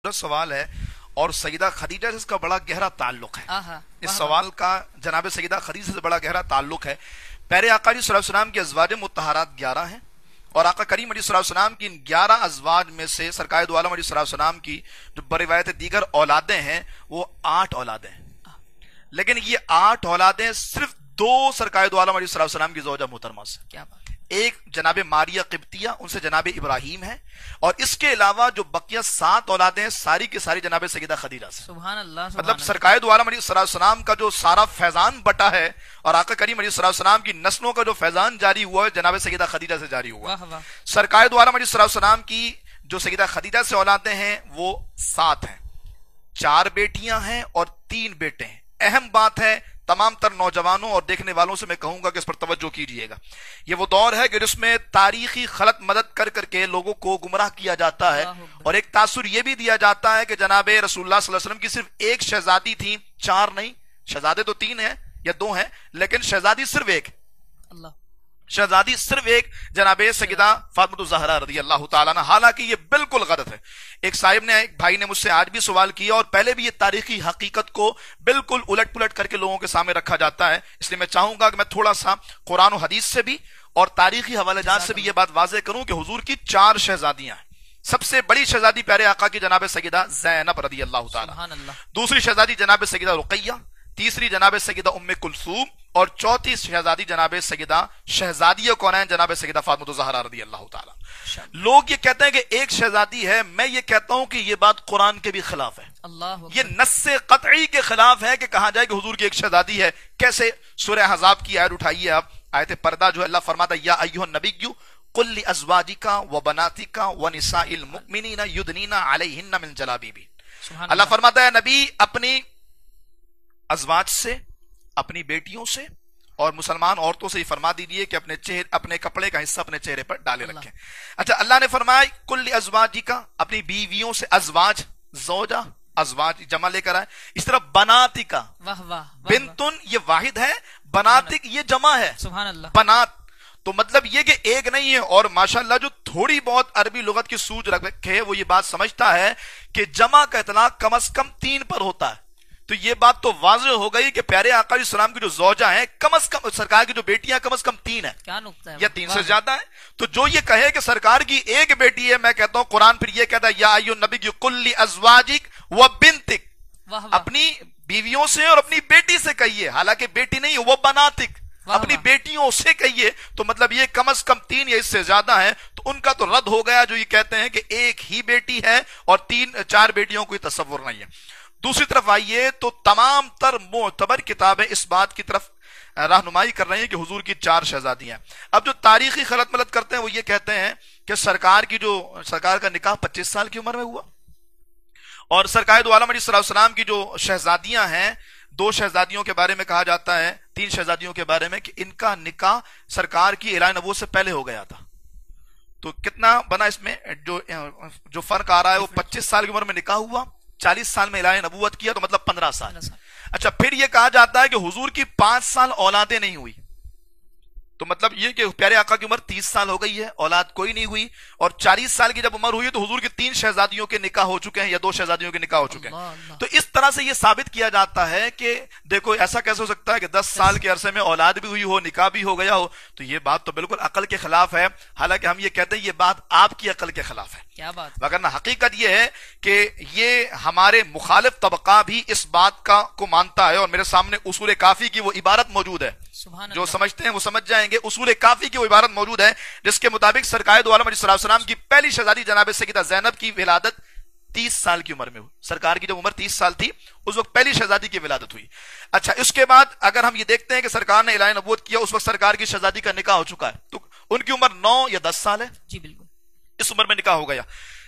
سوال ہے اور سیدہ خدیجہ سے اس کا بڑا گہرا تعلق ہے. اس سوال کا جناب سیدہ خدیجہ سے بڑا گہرا تعلق ہے. پیارے آقا جی صلی اللہ علیہ وسلم کے ازواج مطہرات 11 ہیں اور آقا کریم علیہ السلام کی ان 11 ازواج میں سے سرکار دو عالم علیہ السلام کی جو بروایت دیگر اولادیں ہیں وہ 8 اولادیں ہیں. لیکن یہ 8 اولادیں صرف 2 سرکار دو عالم علیہ السلام کی زوجہ محترمہ سے. کیا بات؟ ایک جناب ماریہ قبطیہ ان سے جناب ابراہیم ہے اور اس کے علاوہ جو بقیہ 7 اولادیں ساری کی ساری جناب سیدہ خدیجہ سے. سبحان اللہ. مطلب سرکار دو عالم علیہ السلام کا جو سارا فیضان بٹا ہے اور آقا کریم علیہ السلام کی نسلوں کا جو فیضان جاری ہوا ہے جناب سیدہ خدیجہ سے جاری ہوا. سرکار دو عالم علیہ السلام کی جو سیدہ خدیجہ سے اولادیں ہیں وہ 7 ہیں. 4 بیٹیاں ہیں اور 3 بیٹے ہیں. اہم بات ہے تمام تر نوجوانوں اور دیکھنے والوں سے میں کہوں گا کہ اس پر توجہ کیجئے گا. یہ وہ دور ہے کہ جس میں تاریخی خلط مدد کر کر کے لوگوں کو گمراہ کیا جاتا ہے اور ایک تاثر یہ بھی دیا جاتا ہے کہ جناب رسول اللہ صلی اللہ علیہ وسلم کی صرف ایک شہزادی تھی، 4 نہیں. شہزادے تو 3 ہیں یا 2 ہیں لیکن شہزادی صرف ایک. شہزادی صرف ایک جناب سیدہ فاطمہ الزہرا رضی اللہ تعالیٰ عنہ. حالانکہ یہ بالکل غلط ہے. ایک صاحب نے ایک بھائی نے مجھ سے آج بھی سوال کیا اور پہلے بھی یہ تاریخی حقیقت کو بالکل الٹ پلٹ کر کے لوگوں کے سامنے رکھا جاتا ہے. اس لیے میں چاہوں گا کہ میں تھوڑا سا قرآن و حدیث سے بھی اور تاریخی حوالے جات سے بھی یہ بات واضح کروں کہ حضور کی 4 شہزادیاں ہیں. سب سے بڑی شہزادی پیارے آقا کی جناب سیدہ زینب رضی اللہ تعالیٰ، دوسری شہزادی جناب سیدہ رقیہ، تیسری جناب سیدہ ام کلثوم اور چوتھی شہزادی جناب سیدہ شہزادیہ کونین جناب سیدہ فاطمہ الزہرا رضی اللہ تعالیٰ. لوگ یہ کہتے ہیں کہ ایک شہزادی ہے، میں یہ کہتا ہوں کہ یہ بات قرآن کے بھی خلاف ہے. یہ نص قطعی کے خلاف ہے کہ کہا جائے کہ حضور کی ایک شہزادی ہے. کیسے؟ سورہ احزاب کی آیت اٹھائیے آپ، آیت پردہ جو ہے اللہ فرماتا ہے یا ایھا النبی قل لازواجک وبناتک ونساء المؤمنین یدنین علیہن من جلابیب. اللہ فرماتا ہے نبی اپنی ازواج سے، اپنی بیٹیوں سے اور مسلمان عورتوں سے یہ فرما دیجئے کہ اپنے کپڑے کا حصہ اپنے چہرے پر ڈالے رکھیں. اچھا اللہ نے فرمایا کل ازواجک، اپنی بیویوں سے. ازواج زوجہ، ازواج جمع لے کر آئے. اس طرح بناتک، بنتن یہ واحد ہے، بناتک یہ جمع ہے. سبحان اللہ. بنات تو مطلب یہ کہ ایک نہیں ہے. اور ماشاءاللہ جو تھوڑی بہت عربی لغت کی سوچ رکھے وہ یہ بات سمجھتا ہے کہ جمع کا اطلاق کم از کم 3 پر ہوتا ہے. تو یہ بات تو واضح ہو گئی کہ پیارے آقا علیہ السلام کی جو زوجہ ہیں کم از کم، سرکار کی جو بیٹیاں کم از کم 3 ہیں. کیا نقطہ ہے؟ یا 3 سے زیادہ ہیں. تو جو یہ کہے کہ سرکار کی ایک بیٹی ہے، میں کہتا ہوں قرآن پھر یہ کہتا ہے یا ایھا النبی قل لازواجک وبنتک، اپنی بیویوں سے اور اپنی بیٹی سے کہیے. حالانکہ بیٹی نہیں وہ بناتک، اپنی بیٹیوں سے کہیے. تو مطلب یہ کم از کم 3 یا اس سے زیادہ ہیں. تو ان کا تو رد ہو گیا جو یہ کہتے ہیں کہ ایک ہی بیٹی ہے اور 4 بیٹیوں کو تصور نہیں ہے. دوسری طرف آئیے تو تمام تر معتبر کتابیں اس بات کی طرف رہنمائی کر رہی ہیں کہ حضور کی 4 شہزادیاں ہیں. اب جو تاریخی خلط ملط کرتے ہیں وہ یہ کہتے ہیں کہ سرکار کا نکاح 25 سال کی عمر میں ہوا اور سرکار دو عالم علیہ السلام کی جو شہزادیاں ہیں 2 شہزادیوں کے بارے میں کہا جاتا ہے، 3 شہزادیوں کے بارے میں کہ ان کا نکاح سرکار کی اعلان نبوت سے پہلے ہو گیا تھا. تو کتنا بنا اس میں جو فرق آ رہا ہے؟ وہ 25 سال کی عمر میں نکاح ہوا، 40 سال میں اعلان نبوت کیا تو مطلب 15 سال. اچھا پھر یہ کہا جاتا ہے کہ حضور کی 5 سال اولادیں نہیں ہوئی. تو مطلب یہ کہ پیارے آقا کی عمر 30 سال ہو گئی ہے، اولاد کوئی نہیں ہوئی. اور 40 سال کی جب عمر ہوئی تو حضور کی 3 شہزادیوں کے نکاح ہو چکے ہیں یا 2 شہزادیوں کے نکاح ہو چکے ہیں. تو اس طرح سے یہ ثابت کیا جاتا ہے کہ دیکھو ایسا کیسے ہو سکتا ہے کہ 10 سال کے عرصے میں اولاد بھی ہوئی ہو، نکاح بھی ہو گیا ہو. تو یہ بات تو بالکل عقل کے خلاف ہے. حالانکہ ہم یہ کہتے ہیں یہ بات آپ کی عقل کے خلاف ہے. کیا بات؟ وگرنہ حقیقت یہ ہے کہ یہ ہمارے مخالف طبقہ بھی اس بات کو مانتا ہے. اور میرے سامنے اصول کافی کی وہ عبارت موجود ہے، جو سمجھتے ہیں وہ سمجھ جائیں گے. اصول کافی کی وہ عبارت موجود ہے جس کے مطابق سرکار دو عالم علیہ السلام کی پہلی شہزادی جناب سیدہ زینب کی ولادت 30 سال کی عمر میں ہوئی. سرکار کی جب عمر 30 سال تھی اس وقت پہلی شہزادی کی ولادت ہوئی. اچھا اس کے بعد اگر ہم یہ دیکھتے ہیں کہ سرکار نے اعلان نبوت کیا اس وقت سرکار کی شہزادی کا نکاح ہو چکا ہے تو ان کی عمر 9 یا 10 سال ہے. جی بالکل اس عمر میں نکاح ہو گیا.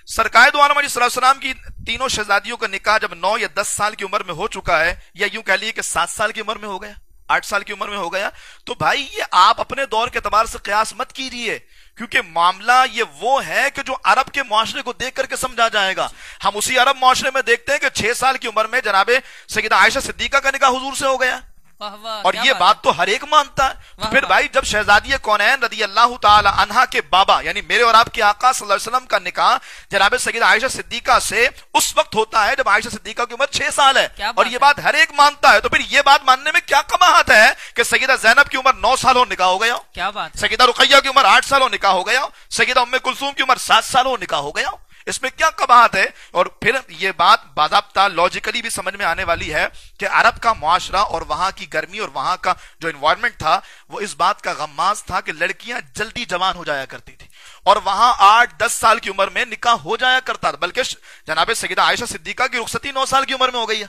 سرکار دو عالم علیہ السلام کی تینوں شہزادیوں کا نکاح جب 9 یا 10 سال کی عمر میں ہو چکا ہے یا یوں کہہ لیے کہ 7 سال کی عمر میں ہو گیا، 8 سال کی عمر میں ہو گیا، تو بھائی یہ آپ اپنے دور کے اعتبار سے قیاس مت کیجیے کیونکہ معاملہ یہ وہ ہے کہ جو عرب کے معاشرے کو دیکھ کر کے سمجھا جائے گا. ہم اسی عرب معاشرے میں دیکھتے ہیں کہ 6 سال کی عمر میں جناب سیدہ عائشہ صدیقہ کا نکاح حضور سے ہو گیا. اور یہ بات تو ہر ایک مانتا ہے. پھر بھائی جب شہزادی کونین رضی اللہ تعالی عنہا کے بابا یعنی میرے اور آپ کے آقا صلی اللہ علیہ وسلم کا نکاح جناب سیدہ عائشہ صدیقہ سے اس وقت ہوتا ہے جب عائشہ صدیقہ کی عمر 6 سال ہے, اور یہ بات ہر ایک مانتا ہے, تو پھر یہ بات ماننے میں کیا قباحت ہے کہ سیدہ زینب کی عمر 9 سال ہو نکاح ہو گیا, کیا بات, سیدہ رقیہ کی عمر 8 سال ہو نکاح ہو گیا, سیدہ ام کلثوم کی عمر 7 سال ہو نکاح ہو گیا, اس میں کیا قباحت ہے. اور پھر یہ بات باضابطہ لاجیکلی بھی سمجھ میں آنے والی ہے کہ عرب کا معاشرہ اور وہاں کی گرمی اور وہاں کا جو انوائرمنٹ تھا وہ اس بات کا غماز تھا کہ لڑکیاں جلدی جوان ہو جایا کرتی تھی, اور وہاں 8-10 سال کی عمر میں نکاح ہو جایا کرتا تھا, بلکہ جناب سیدہ عائشہ صدیقہ کی رخصتی 9 سال کی عمر میں ہو گئی ہے.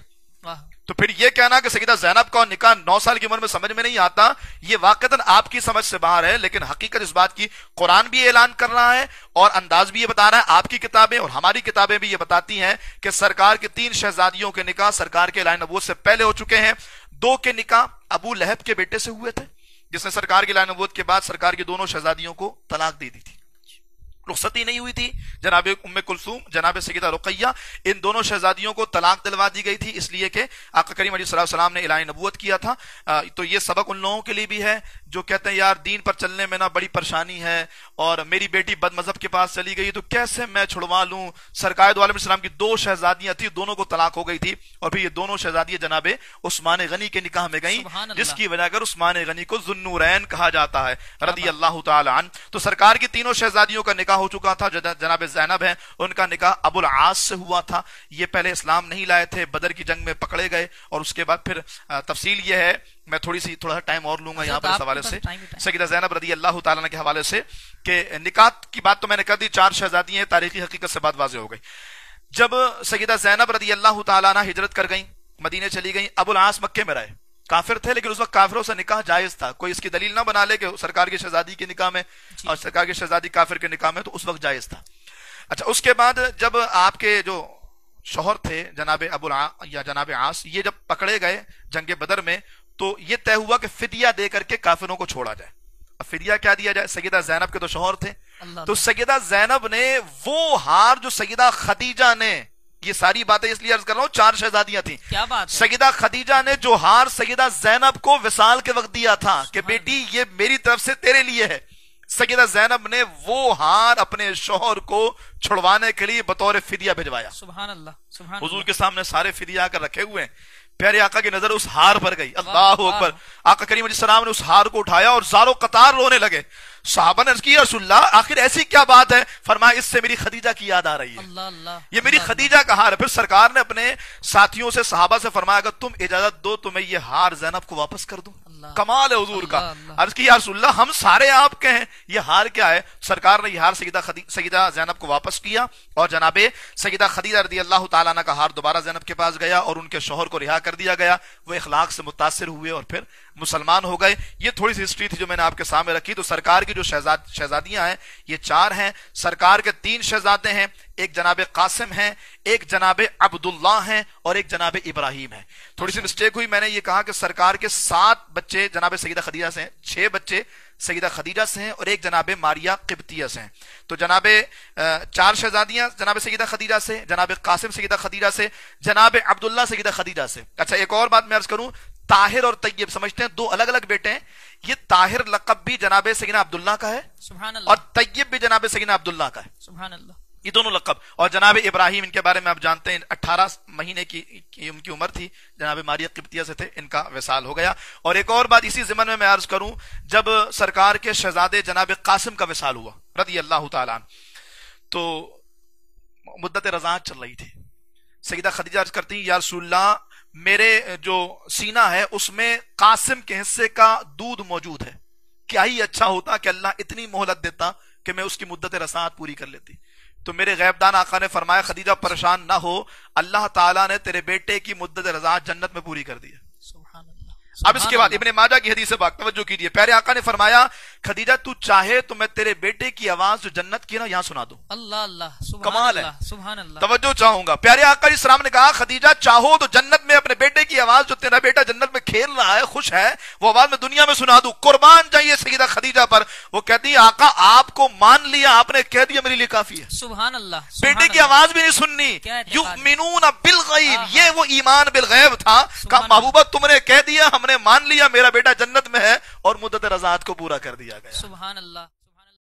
تو پھر یہ کہنا کہ سیدہ زینب کا نکاح 9 سال کی عمر میں سمجھ میں نہیں آتا, یہ واقعتاً آپ کی سمجھ سے باہر ہے, لیکن حقیقت اس بات کی قرآن بھی اعلان کر رہا ہے اور انداز بھی یہ بتا رہا ہے, آپ کی کتابیں اور ہماری کتابیں بھی یہ بتاتی ہیں کہ سرکار کے 3 شہزادیوں کے نکاح سرکار کے اعلان نبوت سے پہلے ہو چکے ہیں. 2 کے نکاح ابو لہب کے بیٹے سے ہوئے تھے جس نے سرکار کے اعلان نبوت کے بعد سرکار کی دونوں شہزادیوں کو طلاق دے دی تھی, رخصتی نہیں ہوئی تھی. جناب ام کلثوم, جناب سیدہ رقیہ, ان دونوں شہزادیوں کو طلاق دلوا دی گئی تھی اس لیے کہ آقا کریم علیہ السلام نے اعلان نبوت کیا تھا. تو یہ سبق ان لوگوں کے لیے بھی ہے جو کہتے ہیں یار دین پر چلنے میں نا بڑی پریشانی ہے, اور میری بیٹی بد مذہب کے پاس چلی گئی تو کیسے میں چھڑوا لوں. سرکار دو عالم السلام کی 2 شہزادیاں تھیں, دونوں کو طلاق ہو گئی تھی, اور پھر یہ دونوں شہزادیاں جناب عثمان غنی کے نکاح میں گئیں, جس کی وجہ کر عثمان غنی کو ذو النورین کہا جاتا ہے رضی اللہ تعالی عنہ. تو سرکار کی 3 شہزادیوں کا نکاح ہو چکا تھا. جناب زینب ہیں, ان کا نکاح ابو العاص سے ہوا تھا. یہ پہلے اسلام نہیں لائے تھے, بدر کی جنگ میں پکڑے گئے, اور اس کے بعد پھر تفصیل یہ ہے, میں تھوڑا سا ٹائم اور لوں گا یہاں پر اس حوالے سے سیدہ زینب رضی اللہ تعالیٰ عنہ کے حوالے سے, کہ نکاح کی بات تو میں نے کر دی, 4 شہزادی ہیں, تاریخی حقیقت سے بات واضح ہو گئی. جب سیدہ زینب رضی اللہ تعالیٰ عنہ ہجرت کر گئیں, مدینے چلی گئیں, ابو العاص مکے میں رہے, کافر تھے, لیکن اس وقت کافروں سے نکاح جائز تھا. کوئی اس کی دلیل نہ بنا لے کہ سرکار کی شہزادی کے نکاح میں اور سرکار کی شہزادی کافر کے نکاح میں, تو اس وقت جائز تھا. اچھا, اس کے بعد جب آپ کے جو شوہر تھے جناب ابو یا جناب عاص, یہ جب پکڑے گئے جنگ بدر میں, تو یہ طے ہوا کہ فدیہ دے کر کے کافروں کو چھوڑا جائے. اب فدیہ کیا دیا جائے؟ سیدہ زینب کے تو شوہر تھے, تو سیدہ زینب نے وہ ہار جو سیدہ خدیجہ نے, یہ ساری باتیں اس لیے عرض کر رہا ہوں, 4 شہزادیاں تھیں, کیا بات ہے, سیدہ خدیجہ نے جو ہار سیدہ زینب کو وصال کے وقت دیا تھا کہ بیٹی یہ میری طرف سے تیرے لیے ہے, سیدہ زینب نے وہ ہار اپنے شوہر کو چھڑوانے کے لیے بطور فدیہ بھجوایا. سبحان اللہ, سبحان حضور کے سامنے سارے فدیہ آ کر رکھے ہوئے ہیں. پیارے آقا کی نظر اس ہار پر گئی, اللہ اکبر. آقا کریم علیہ السلام نے اس ہار کو اٹھایا اور زارو قطار رونے لگے. صحابہ نے عرض کی, یا رسول اللہ آخر ایسی کیا بات ہے؟ فرمایا اس سے میری خدیجہ کی یاد آ رہی ہے, یہ میری خدیجہ کا ہار ہے. پھر سرکار نے اپنے ساتھیوں سے, صحابہ سے فرمایا اگر تم اجازت دو تو میں یہ ہار زینب کو واپس کر دوں. کمال ہے حضور کا. عرض کی, یا رسول اللہ ہم سارے آپ کے ہیں, یہ ہار کیا ہے؟ سرکار نے یہ ہار سیدہ زینب کو واپس کیا, اور جناب سیدہ خدیجہ رضی اللہ تعالیٰ عنہ کا ہار دوبارہ زینب کے پاس گیا, اور ان کے شوہر کو رہا کر دیا گیا. وہ اخلاق سے متاثر ہوئے اور پھر مسلمان ہو گئے. یہ تھوڑی سی ہسٹری تھی جو میں نے آپ کے سامنے رکھی. تو سرکار کی جو شہزادیاں ہیں یہ 4 ہیں. سرکار کے 3 شہزادے ہیں, ایک جناب قاسم ہیں, ایک جناب عبداللہ ہیں, اور ایک جناب ابراہیم ہیں. تھوڑی سی مسٹیک ہوئی, میں نے یہ کہا کہ سرکار کے 7 بچے جناب سیدہ خدیجہ سے ہیں, 6 بچے سیدہ خدیجہ سے ہیں, اور ایک جناب ماریا قبطیہ سے ہیں. تو جناب 4 شہزادیاں جناب سیدہ خدیجہ سے, جناب قاسم سیدہ خدیجہ سے, جناب عبداللہ سیدہ خدیجہ سے. اچھا, ایک اور بات میں عرض کروں, طاہر اور طیب سمجھتے ہیں 2 الگ الگ بیٹے ہیں. یہ طاہر لقب بھی جناب سیدنا عبداللہ کا ہے, سبحان اللہ, اور طیب بھی جناب سیدنا عبداللہ کا ہے, سبحان اللہ. یہ دونوں لقب. اور جناب ابراہیم, ان کے بارے میں آپ جانتے ہیں 18 مہینے کی ان کی عمر تھی, جناب ماریا قبطیہ سے تھے, ان کا وصال ہو گیا. اور ایک اور بات اسی ضمن میں عرض کروں, جب سرکار کے شہزادے جناب قاسم کا وصال ہوا رضی اللہ تعالیٰ عنہ, تو مدت رضاعت چل رہی تھی. سیدہ خدیجہ عرض کرتی ہیں, یا رسول اللہ میرے جو سینہ ہے اس میں قاسم کے حصے کا دودھ موجود ہے, کیا ہی اچھا ہوتا کہ اللہ اتنی مہلت دیتا کہ میں اس کی مدت رضاعت پوری کر لیتی. تو میرے غیب دان آقا نے فرمایا, خدیجہ پریشان نہ ہو, اللہ تعالیٰ نے تیرے بیٹے کی مدت رضاعت جنت میں پوری کر دی ہے. اب اس کے بعد ابن ماجہ کی حدیث سے توجہ کیجیے, پیارے آقا نے فرمایا خدیجہ تو چاہے تو میں تیرے بیٹے کی آواز جو جنت کی نا یہاں سنا دوں. اللہ اللہ سبحان کمال ہے. سبحان اللہ. توجہ چاہوں گا پیارے آقا علیہ السلام نے کہا خدیجہ چاہو تو جنت میں اپنے بیٹے کی آواز جو تیرا بیٹا جنت میں کھیل رہا ہے خوش ہے وہ آواز میں دنیا میں سنا دوں. قربان جائیے سیدہ خدیجہ پر. وہ کہتی ہے آقا آپ کو مان لیا آپ نے کہہ دیا میرے لیے کافی ہے. سبحان اللہ. بیٹے کی آواز بھی نہیں سننی. یؤمنون بالغیب یہ وہ ایمان بالغیب تھا. کہا محبوبہ تم نے کہہ دیا ہم نے مان لیا میرا بیٹا جنت میں ہے اور مدت رضاعت کو پورا کر دیا گیا. سبحان اللہ.